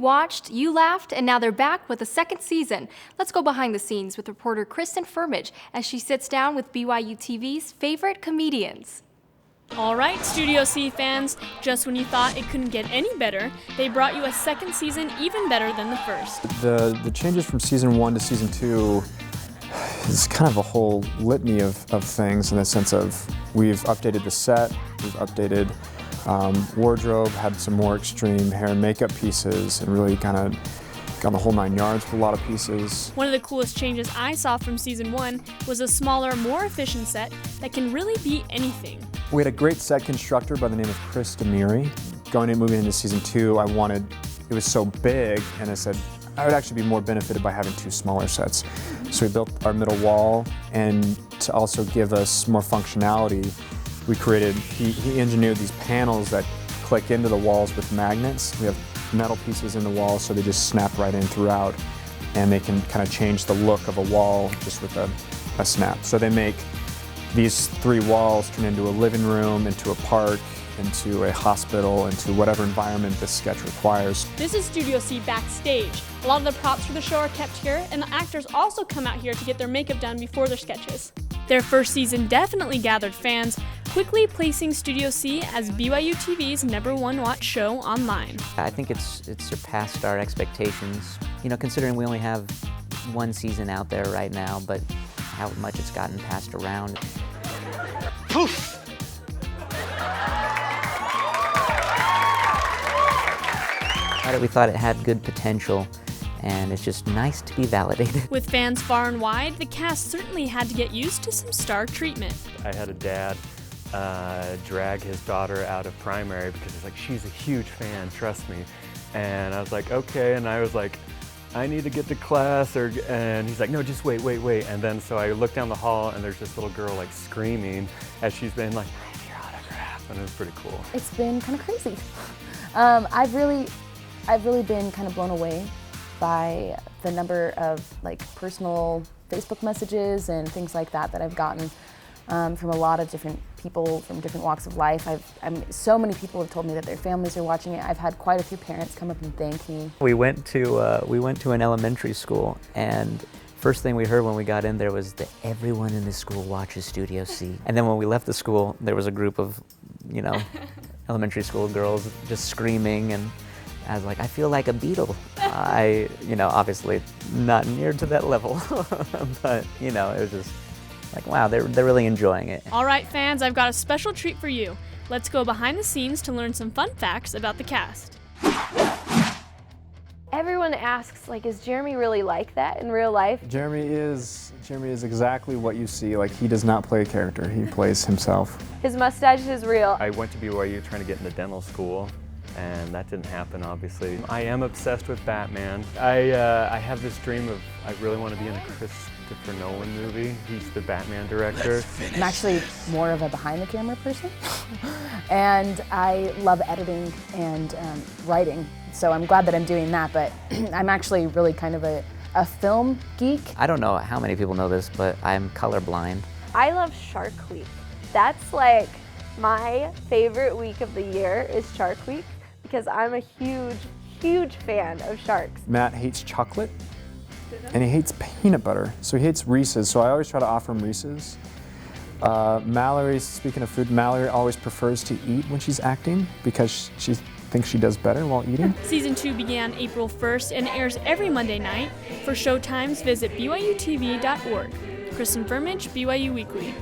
watched, you laughed, and now they're back with a second season. Let's go behind the scenes with reporter Kristen Firmage as she sits down with BYUTV's favorite comedians. All right, Studio C fans, just when you thought it couldn't get any better, they brought you a second season even better than the first. The changes from season 1 to season 2 is kind of a whole litany of things in the sense of we've updated the set, we've updated wardrobe, had some more extreme hair and makeup pieces, and really kind of got the whole 9 yards with a lot of pieces. One of the coolest changes I saw from season 1 was a smaller, more efficient set that can really be anything. We had a great set constructor by the name of Kristen Firmage. Moving into season 2, it was so big, and I said, I would actually be more benefited by having 2 smaller sets. So we built our middle wall, and to also give us more functionality, he engineered these panels that click into the walls with magnets. We have metal pieces in the wall, so they just snap right in throughout, and they can kind of change the look of a wall just with a snap. So they make these 3 walls turn into a living room, into a park, into a hospital, into whatever environment this sketch requires. This is Studio C backstage. A lot of the props for the show are kept here, and the actors also come out here to get their makeup done before their sketches. Their first season definitely gathered fans, quickly placing Studio C as BYUTV's #1 watch show online. I think it's surpassed our expectations, considering we only have 1 season out there right now, but how much it's gotten passed around. Poof! We thought it had good potential, and it's just nice to be validated. With fans far and wide, the cast certainly had to get used to some star treatment. I had a dad drag his daughter out of primary because he's like, she's a huge fan, trust me. And I was like, okay, and I was like, I need to get to class, and he's like, no, just wait. And then so I look down the hall, and there's this little girl like screaming as she's been like, I need your autograph, and it was pretty cool. It's been kind of crazy. I've really been kind of blown away by the number of personal Facebook messages and things like that I've gotten from a lot of different people from different walks of life. So many people have told me that their families are watching it. I've had quite a few parents come up and thank me. We went to an elementary school, and first thing we heard when we got in there was that everyone in the school watches Studio C. And then when we left the school, there was a group of, elementary school girls just screaming, and I was like, I feel like a Beatle. Obviously not near to that level, but it was just like, wow, they're really enjoying it. All right, fans, I've got a special treat for you. Let's go behind the scenes to learn some fun facts about the cast. Everyone asks, is Jeremy really like that in real life? Jeremy is exactly what you see. He does not play a character, he plays himself. His mustache is real. I went to BYU trying to get into dental school, and that didn't happen, obviously. I am obsessed with Batman. I have this dream of, I really want to be in a Christopher Nolan movie. He's the Batman director. I'm actually more of a behind-the-camera person, and I love editing and writing, so I'm glad that I'm doing that, but I'm actually really kind of a film geek. I don't know how many people know this, but I'm colorblind. I love Shark Week. That's my favorite week of the year is Shark Week, because I'm a huge fan of sharks. Matt hates chocolate, and he hates peanut butter, so he hates Reese's, so I always try to offer him Reese's. Mallory, speaking of food, Mallory always prefers to eat when she's acting because she thinks she does better while eating. Season 2 began April 1st and airs every Monday night. For showtimes, visit BYUtv.org. Kristen Firmage, BYU Weekly.